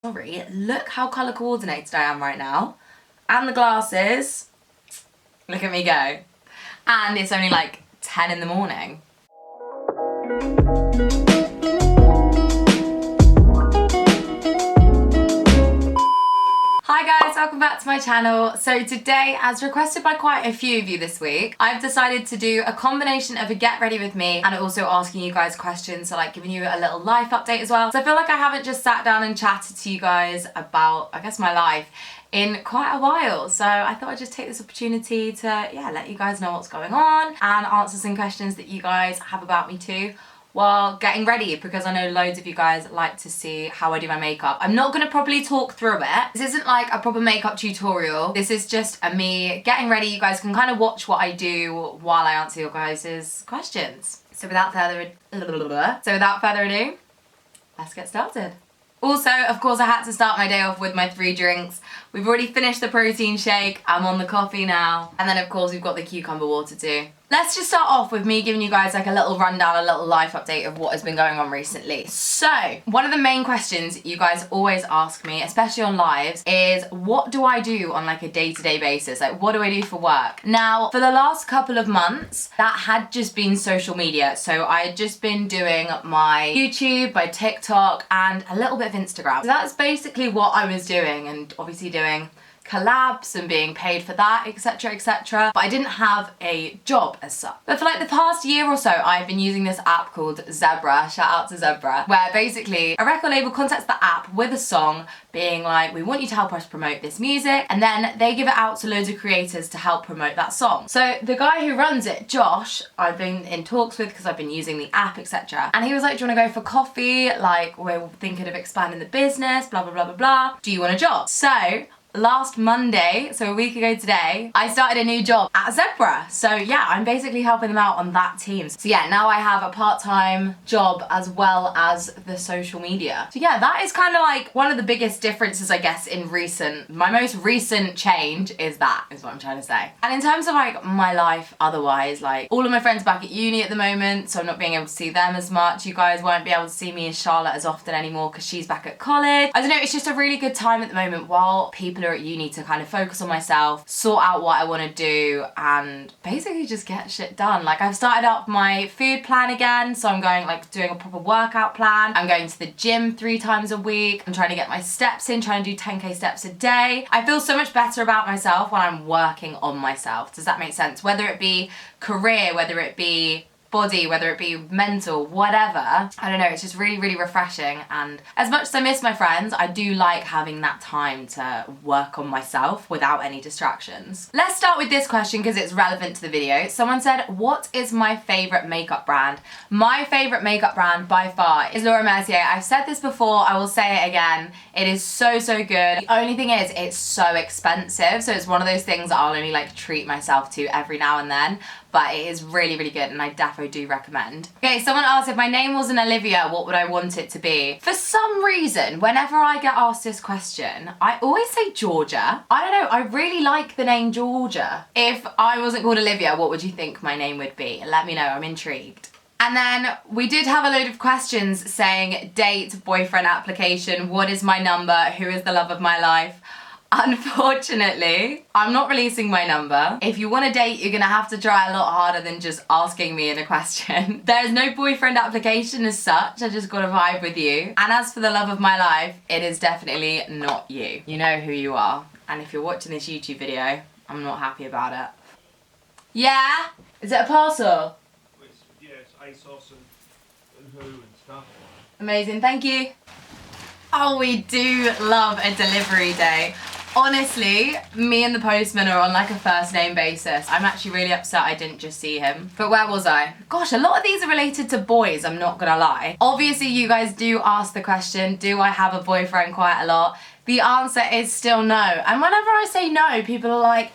Sorry, look how colour coordinated I am right now. And the glasses. Look at me go. And it's only like 10 in the morning. Hi guys, welcome back to my channel. So today, as requested by quite a few of you this week, I've decided to do a combination of a get ready with me and also asking you guys questions, so like giving you a little life update as well. So I feel like I haven't just sat down and chatted to you guys about, I guess, my life in quite a while. So I thought I'd just take this opportunity to, let you guys know what's going on and answer some questions that you guys have about me too, while getting ready, because I know loads of you guys like to see how I do my makeup. I'm not gonna properly talk through it. This isn't like a proper makeup tutorial. This is just a me getting ready. You guys can kind of watch what I do while I answer your guys' questions. So without further ado, let's get started. Also, of course, I had to start my day off with my 3 drinks. We've already finished the protein shake. I'm on the coffee now. And then, of course, we've got the cucumber water too. Let's just start off with me giving you guys like a little rundown, a little life update of what has been going on recently. So, one of the main questions you guys always ask me, especially on lives, is what do I do on like a day-to-day basis? Like, what do I do for work? Now, for the last couple of months, that had just been social media. So I had just been doing my YouTube, my TikTok, and a little bit of Instagram. So that's basically what I was doing, and obviously doing collabs and being paid for that, etc, etc. But I didn't have a job as such. But for like the past year or so, I've been using this app called Zebra, shout out to Zebra, where basically a record label contacts the app with a song being like, we want you to help us promote this music, and then they give it out to loads of creators to help promote that song. So the guy who runs it, Josh, I've been in talks with because I've been using the app, etc. And he was like, do you want to go for coffee? Like, we're thinking of expanding the business, blah, blah, blah, blah, blah. Do you want a job? So last Monday, so a week ago today, I started a new job at Zebra. So yeah, I'm basically helping them out on that team. So yeah, now I have a part-time job as well as the social media. So yeah, that is kind of like one of the biggest differences, I guess, in my most recent change is what I'm trying to say. And in terms of like my life otherwise, like all of my friends back at uni at the moment, so I'm not being able to see them as much. You guys won't be able to see me and Charlotte as often anymore because she's back at college. I don't know, it's just a really good time at the moment while people are at uni to kind of focus on myself, sort out what I want to do, and basically just get shit done. Like, I've started up my food plan again, so I'm going like doing a proper workout plan. I'm going to the gym 3 times a week. I'm trying to get my steps in, trying to do 10k steps a day. I feel so much better about myself when I'm working on myself. Does that make sense? Whether it be career, whether it be body, whether it be mental, whatever. I don't know, it's just really, really refreshing. And as much as I miss my friends, I do like having that time to work on myself without any distractions. Let's start with this question because it's relevant to the video. Someone said, what is my favorite makeup brand? My favorite makeup brand by far is Laura Mercier. I've said this before, I will say it again. It is so, so good. The only thing is it's so expensive. So it's one of those things that I'll only like treat myself to every now and then. But it is really, really good, and I definitely do recommend. Okay, someone asked, if my name wasn't Olivia, what would I want it to be? For some reason, whenever I get asked this question, I always say Georgia. I don't know, I really like the name Georgia. If I wasn't called Olivia, what would you think my name would be? Let me know, I'm intrigued. And then we did have a load of questions saying date, boyfriend application, what is my number, who is the love of my life? Unfortunately, I'm not releasing my number. If you want to date, you're gonna have to try a lot harder than just asking me in a question. There is no boyfriend application as such, I just got to vibe with you. And as for the love of my life, it is definitely not you. You know who you are. And if you're watching this YouTube video, I'm not happy about it. Yeah? Is it a parcel? Yeah, it's ASOS and Who and stuff. Amazing, thank you. Oh, we do love a delivery day. Honestly, me and the postman are on like a first name basis. I'm actually really upset I didn't just see him. But where was I? Gosh, a lot of these are related to boys, I'm not gonna lie. Obviously, you guys do ask the question, do I have a boyfriend quite a lot? The answer is still no. And whenever I say no, people are like,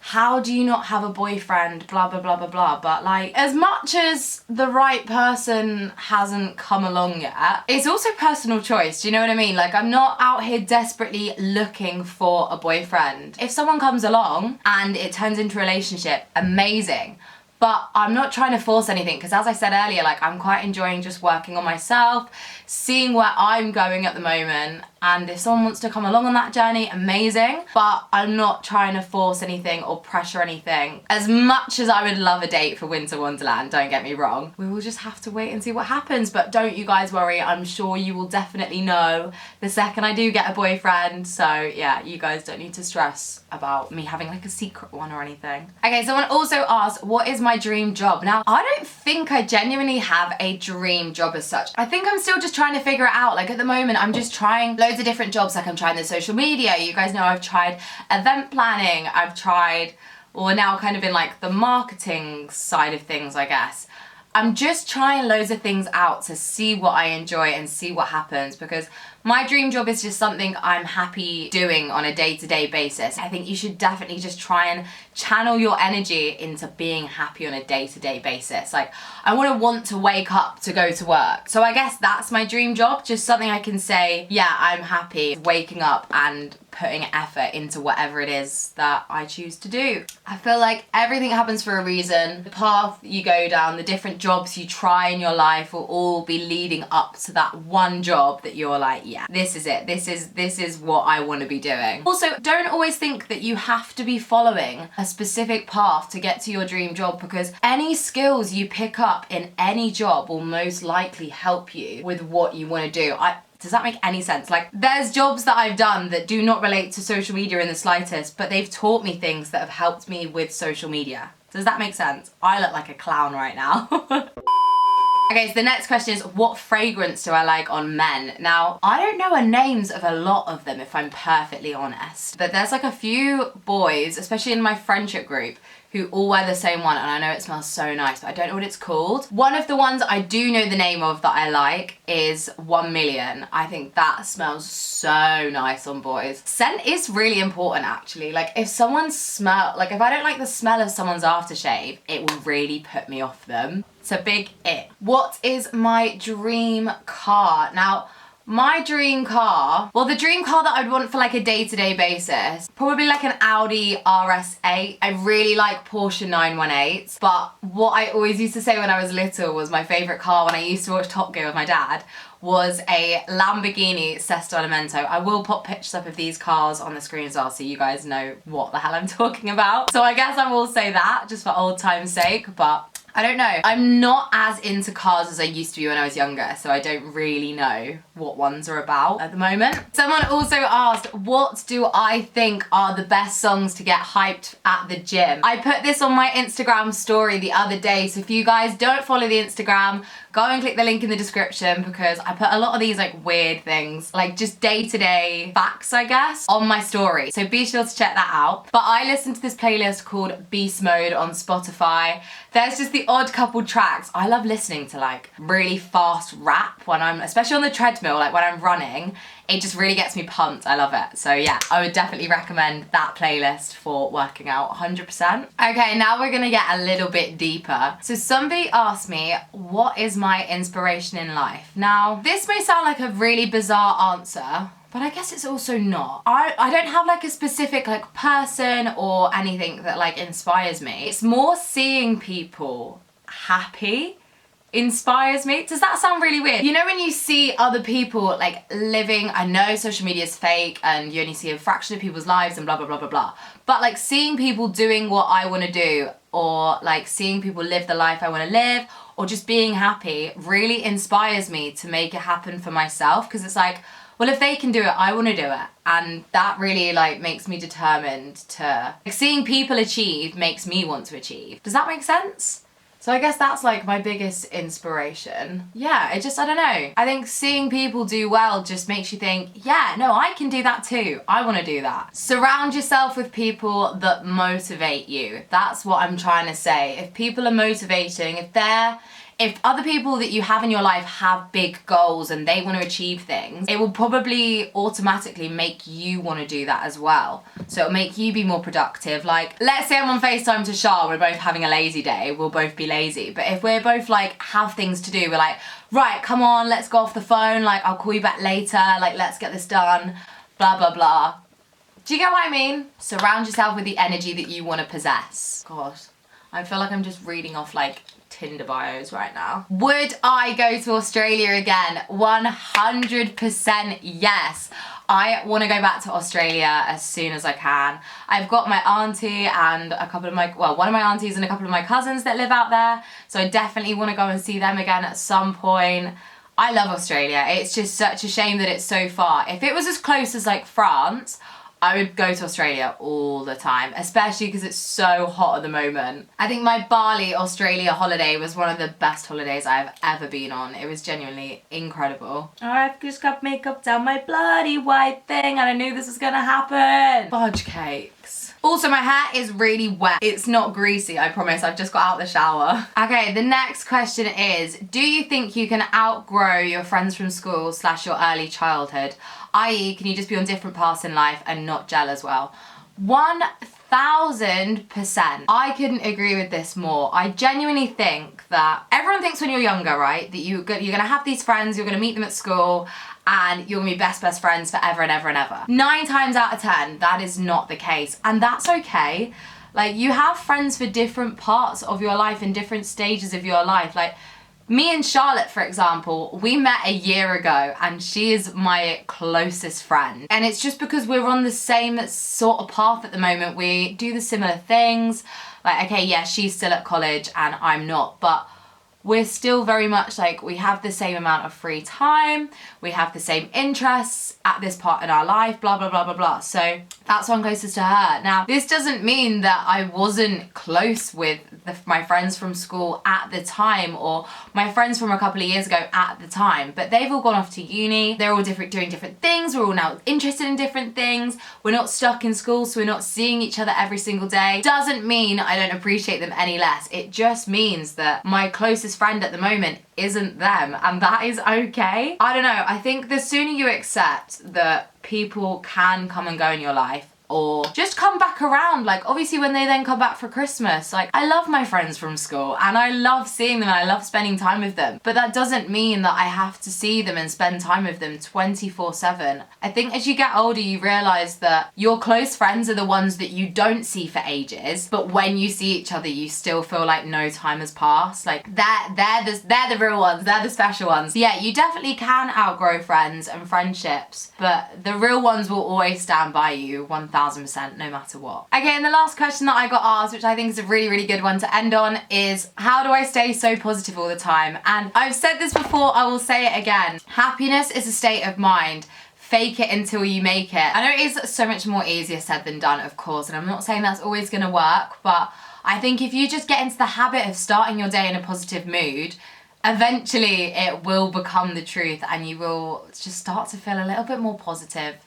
how do you not have a boyfriend, blah, blah, blah, blah, blah. But like, as much as the right person hasn't come along yet, it's also personal choice, do you know what I mean? Like, I'm not out here desperately looking for a boyfriend. If someone comes along and it turns into a relationship, amazing. but I'm not trying to force anything because, as I said earlier, like, I'm quite enjoying just working on myself, seeing where I'm going at the moment, and if someone wants to come along on that journey, amazing, but I'm not trying to force anything or pressure anything. As much as I would love a date for Winter Wonderland, don't get me wrong, we will just have to wait and see what happens. But don't you guys worry, I'm sure you will definitely know the second I do get a boyfriend. So yeah, you guys don't need to stress about me having like a secret one or anything. Okay, someone also asked, what is my dream job? Now, I don't think I genuinely have a dream job as such. I think I'm still just trying to figure it out. Like, at the moment, I'm just trying loads of different jobs. Like, I'm trying the social media. You guys know I've tried event planning. I've tried, or now kind of in like the marketing side of things, I guess. I'm just trying loads of things out to see what I enjoy and see what happens, because my dream job is just something I'm happy doing on a day-to-day basis. I think you should definitely just try and channel your energy into being happy on a day-to-day basis. Like, I want to wake up to go to work. So I guess that's my dream job, just something I can say, yeah, I'm happy waking up and putting effort into whatever it is that I choose to do. I feel like everything happens for a reason. The path you go down, the different jobs you try in your life will all be leading up to that one job that you're like, yeah, this is it. This is what I want to be doing. Also, don't always think that you have to be following a specific path to get to your dream job, because any skills you pick up in any job will most likely help you with what you want to do. Does that make any sense? Like, there's jobs that I've done that do not relate to social media in the slightest, but they've taught me things that have helped me with social media. Does that make sense? I look like a clown right now. Okay, so the next question is, what fragrance do I like on men? Now, I don't know the names of a lot of them, if I'm perfectly honest, but there's like a few boys, especially in my friendship group, who all wear the same one, and I know it smells so nice, but I don't know what it's called. One of the ones I do know the name of that I like is 1 Million. I think that smells so nice on boys. Scent is really important, actually. Like, if someone if I don't like the smell of someone's aftershave, it will really put me off them. It's a big it. What is my dream car? Now, my dream car, well, the dream car that I'd want for like a day-to-day basis, probably like an Audi RS8. I really like Porsche 918s, but what I always used to say when I was little was my favourite car when I used to watch Top Gear with my dad was a Lamborghini Sesto Elemento. I will pop pictures up of these cars on the screen as well, so you guys know what the hell I'm talking about. So I guess I will say that just for old time's sake, but I don't know. I'm not as into cars as I used to be when I was younger, so I don't really know what ones are about at the moment. Someone also asked, what do I think are the best songs to get hyped at the gym? I put this on my Instagram story the other day, so if you guys don't follow the Instagram, go and click the link in the description, because I put a lot of these like weird things, like just day-to-day facts, I guess, on my story. So be sure to check that out. But I listen to this playlist called Beast Mode on Spotify. There's just the odd couple tracks. I love listening to like really fast rap when I'm, especially on the treadmill, like when I'm running. It just really gets me pumped. I love it. So yeah, I would definitely recommend that playlist for working out 100%. Okay, now we're gonna get a little bit deeper. So somebody asked me, what is my inspiration in life? Now, this may sound like a really bizarre answer, but I guess it's also not. I don't have like a specific like person or anything that like inspires me. It's more seeing people happy inspires me. Does that sound really weird? You know, when you see other people like living, I know social media is fake and you only see a fraction of people's lives and blah, blah, blah, blah, blah. But like seeing people doing what I want to do, or like seeing people live the life I want to live, or just being happy really inspires me to make it happen for myself. Because it's like, well, if they can do it, I want to do it. And that really like makes me determined to, like, seeing people achieve makes me want to achieve. Does that make sense? So I guess that's like my biggest inspiration. Yeah, I don't know. I think seeing people do well just makes you think, yeah, no, I can do that too. I want to do that. Surround yourself with people that motivate you. That's what I'm trying to say. If people are motivating, if other people that you have in your life have big goals and they want to achieve things, it will probably automatically make you want to do that as well. So it'll make you be more productive. Like, let's say I'm on FaceTime to Shah, we're both having a lazy day, we'll both be lazy. But if we're both like, have things to do, we're like, right, come on, let's go off the phone, like, I'll call you back later, like, let's get this done, blah, blah, blah. Do you get what I mean? Surround yourself with the energy that you want to possess. God. I feel like I'm just reading off like Tinder bios right now. Would I go to Australia again? 100% yes. I want to go back to Australia as soon as I can. I've got my auntie and a couple of my, well, one of my aunties and a couple of my cousins that live out there. So I definitely want to go and see them again at some point. I love Australia. It's just such a shame that it's so far. If it was as close as like France, I would go to Australia all the time, especially because it's so hot at the moment. I think my Bali, Australia holiday was one of the best holidays I've ever been on. It was genuinely incredible. I've just got makeup down my bloody white thing and I knew this was gonna happen. Fudge cakes. Also, my hair is really wet. It's not greasy, I promise. I've just got out the shower. Okay, the next question is, do you think you can outgrow your friends from school / your early childhood? I.e., can you just be on different paths in life and not gel as well? 1000%. I couldn't agree with this more. I genuinely think that everyone thinks when you're younger, right, that you're gonna have these friends, you're gonna meet them at school, and you're gonna be best friends forever and ever and ever. 9 times out of 10, that is not the case, and that's okay. Like, you have friends for different parts of your life and different stages of your life. Like, me and Charlotte, for example, we met a year ago and she is my closest friend. And it's just because we're on the same sort of path at the moment. We do the similar things. Like, okay, yeah, she's still at college and I'm not, but we're still very much like, we have the same amount of free time, we have the same interests at this part in our life, blah, blah, blah, blah, blah. So that's why I'm closest to her. Now, this doesn't mean that I wasn't close with my friends from school at the time, or my friends from a couple of years ago at the time, but they've all gone off to uni. They're all doing different things. We're all now interested in different things. We're not stuck in school, so we're not seeing each other every single day. Doesn't mean I don't appreciate them any less. It just means that my closest friend at the moment isn't them, and that is okay. I don't know, I think the sooner you accept that people can come and go in your life, or just come back around, like obviously when they then come back for Christmas, like I love my friends from school and I love seeing them and I love spending time with them, but that doesn't mean that I have to see them and spend time with them 24/7. I think as you get older you realise that your close friends are the ones that you don't see for ages, but when you see each other you still feel like no time has passed. Like they're the real ones, they're the special ones. Yeah, you definitely can outgrow friends and friendships, but the real ones will always stand by you 1000%, no matter what. Okay, and the last question that I got asked, which I think is a really, really good one to end on, is how do I stay so positive all the time? And I've said this before, I will say it again. Happiness is a state of mind. Fake it until you make it. I know it is so much more easier said than done, of course, and I'm not saying that's always gonna work, but I think if you just get into the habit of starting your day in a positive mood, eventually it will become the truth and you will just start to feel a little bit more positive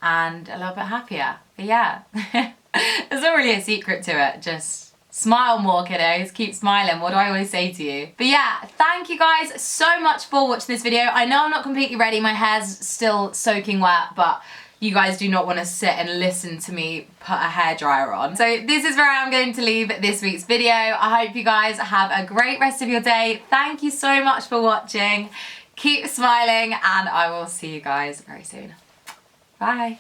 and a little bit happier. But yeah, there's not really a secret to it. Just smile more, kiddos. Keep smiling. What do I always say to you? But yeah, thank you guys so much for watching this video. I know I'm not completely ready. My hair's still soaking wet, but you guys do not want to sit and listen to me put a hairdryer on. So this is where I'm going to leave this week's video. I hope you guys have a great rest of your day. Thank you so much for watching. Keep smiling and I will see you guys very soon. Bye.